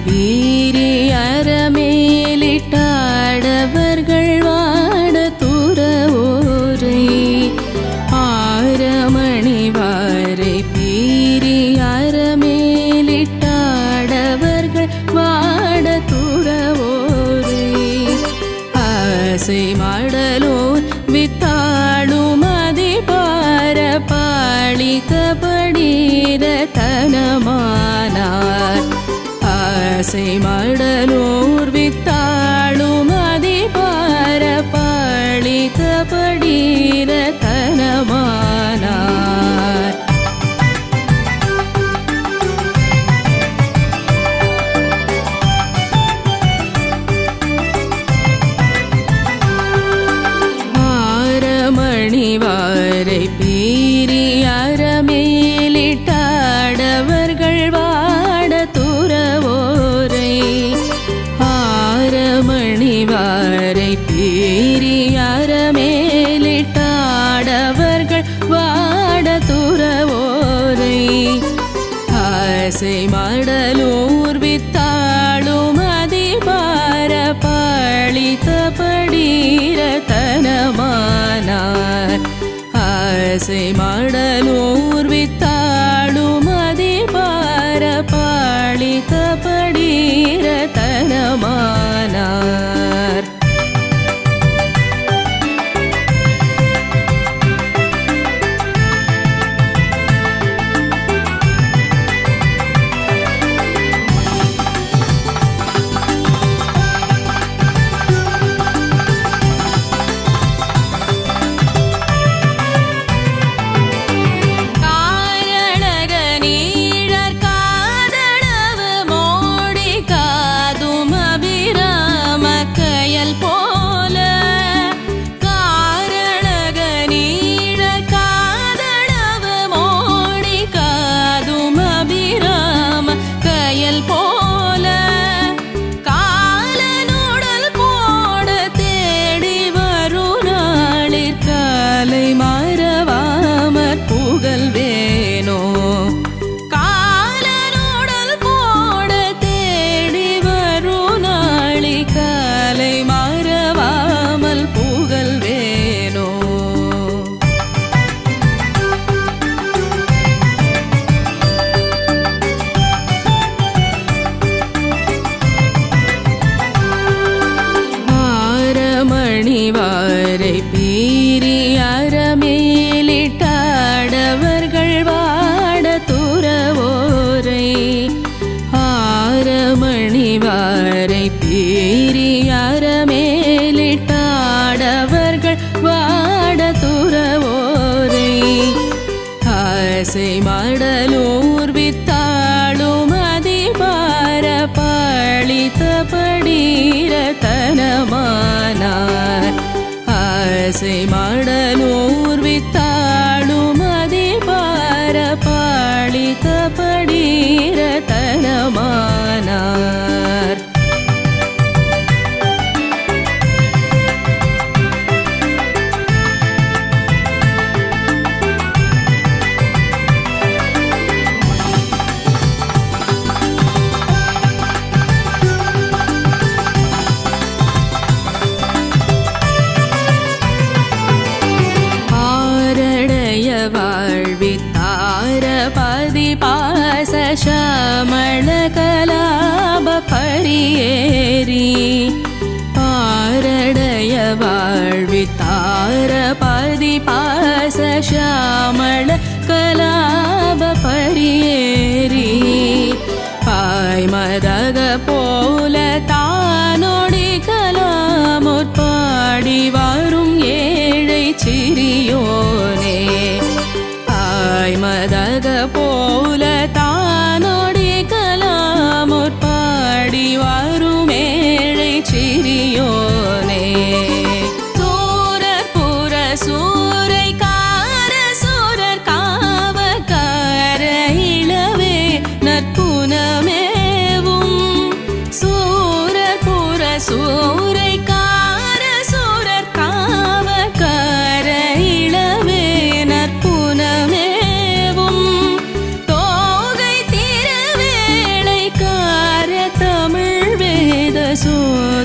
பீரி அறமேலிட்டாடவர்கள் வாட துறவோரை ஆரமணி வாரை பீரி அறமேலிட்டாடவர்கள் வாட துறவோரை ஆசை மடலோர் வித்தாளும் அதிபார பாளித்த படீர தனமானார் ஆசை மடலோர் வித்தாளும் அதிபார பாளித்த படீர தனமானார் வாரை பீரி அறமேலிட்டாடவர்கள் வாட துறவோரை ஆரமணி வாரை பீரி அறமேலிட்டாடவர்கள் வாட துறவோரை ஆசை மடலூர் வித்தாளும் அதிபார பாளித்த படீர தனமானார் ஆசை மடலூர் வித்தாளும் அதிபார பாளித்த படீர தனமானார் வாரை பீரி அறமேலிட்டாடவர்கள் வாட துறவோரை ஆரமணி வாரை பீரி அறமேலிட்டாடவர்கள் வாட துறவோரை ஆசை மடலூர் வித்தாளும் அதிபார பாளித்த படீர தனமானார் ஆசை மடலூர் வித்தாளும் அதிபார பாளித்த படீர தனமானார் வாழ்வித்தாரபதி பாச சமண கலாப பரியேறி பாரடைய வாழ்வித்தாரபதி பாச சமண கலாப பரியேறி பாய்மதக போல தானோடி கலாமுற்பாடி வரும் ஏழை சிறியோனே மதக போல தானோடி கலாமுற்பாடி வருமேழை சிறியோனே சூரர் புற சூரை கார சூரர் காவக்கார இளவே நற்புனமேவும் சூரர் புற சூரை கார சூரர் காவக்கார இளவே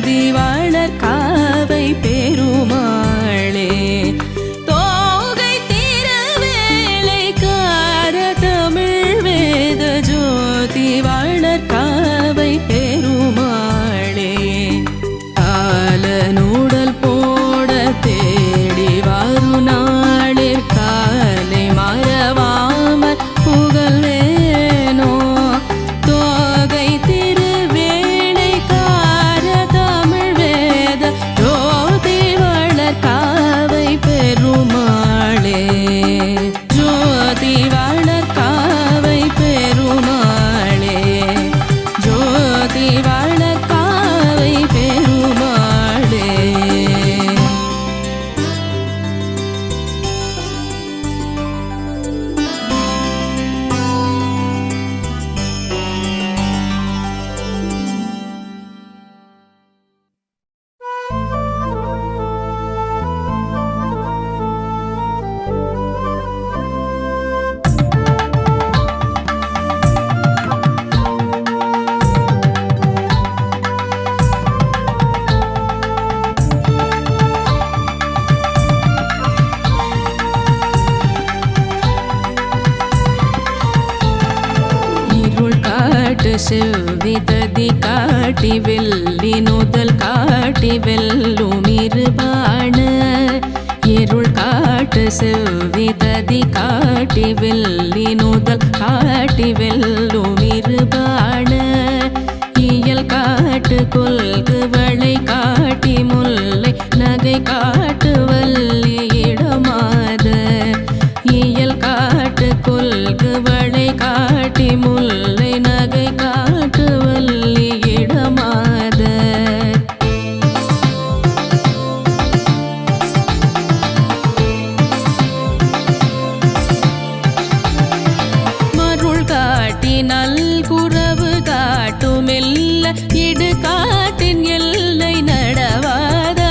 ஜோதி வளர்காவை பெருமாளே தோகை திருவேலைக்கார தமிழ் வேத ஜோதி வளர்காவை பெருமாளே ஆலநூடல் போட தேடி வருநாளிற் காலை மறவாமல் புகழ்வேனோ தோகை திருவேலைக்கார தமிழ் வேத ஜோதி வளர்காவை பெருமாளே ஜோதி வளர்காவை பெருமாளே ஜோதி வளர்காவை பெருமாளே. இருள் காட்டு செவ்விததி காட்டி வெள்ளி நுதல் காட்டி வெல்லும் இருபாண இருள் காட்டு செவ்விததி காட்டி வெள்ளி நுதல் காட்டி வெல்லும் இருபாண இயல் காட்டு கொள்கு வளை காட்டி முல்லை நகை காட்டு வள்ளி இடமாத இயல் காட்டு கொள்கு வளை காட்டி முல்லை நகை காட்டு வள்ளி இடமாத மருள் காட்டி நல்குறவு காட்டுமெல்ல இடு காட்டின் எல்லை நடவாத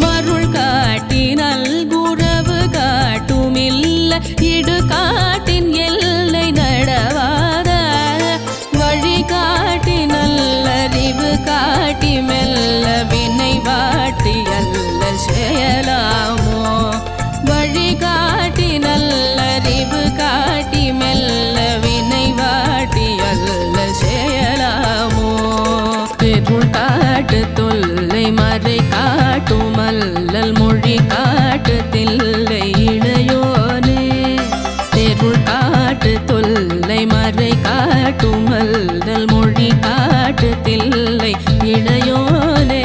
மருள் காட்டி நல்குறவு காட்டுமில்ல இடு காட்டின் எல்லை நடவாத வழி காட்டி நல்லறிவு காட்டி மெல்ல வினை வாட்டி அல்ல செயலாமோ வழி காட்டி நல்லறிவு காட்டி மெல்ல வினை வாட்டி அல்ல செயலாமோ பெருள் காட்டு தொல்லை மறை காட்டும் அல்லல் மொழி காட்டு தில்லை இடையோனே பெருள் காட்டு தொல்லை மறை காட்டும் அல்லல் மொழி காட்டு தில்லை இடையோனே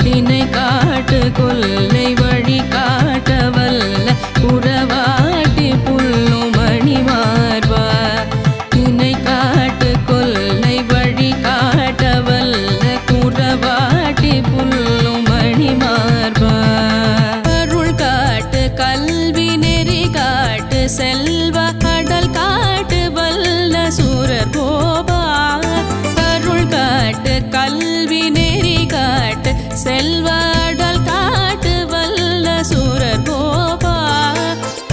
தினை காட்டு கொல்லை வழி காட்ட வல்ல புறவாட்டி புல்லும் மணிமார்பா தினை காட்டு கொல்லை வழி காட்ட வல்ல புறவாட்டி புல்லும் மணிமார்பா அருள் காட்டு கல்வி நெறி காட்டு செல்வ கடல் காட்டு வல்ல சூரர் கோபா அருள் காட்டு கல்வி நெறி காட்டு செல்வ அடல் காட்டு வல்ல சூரர் கோபா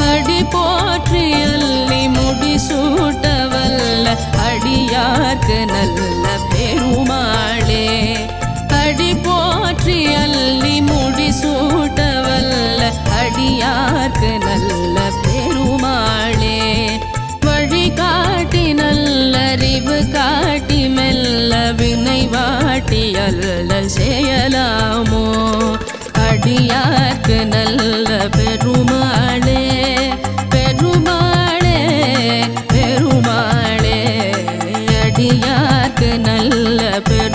அடி போற்றி அள்ளி முடி சூட்ட வல்ல அடியார்க்கு நல்ல பெருமாளே அடி போற்றி அள்ளி முடி சூட்ட வல்ல அடியார்க்கு நல்ல பெருமாளே வழி காட்டி நல்லறிவு காட்டி மெல்ல வினை வாட்டி அல்லல் செயலாமோ அடியார்க்கு நல்ல பெருமாளே பெருமாளே பெருமாளே அடியார்க்கு நல்ல பெருமாளே